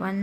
1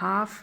1/2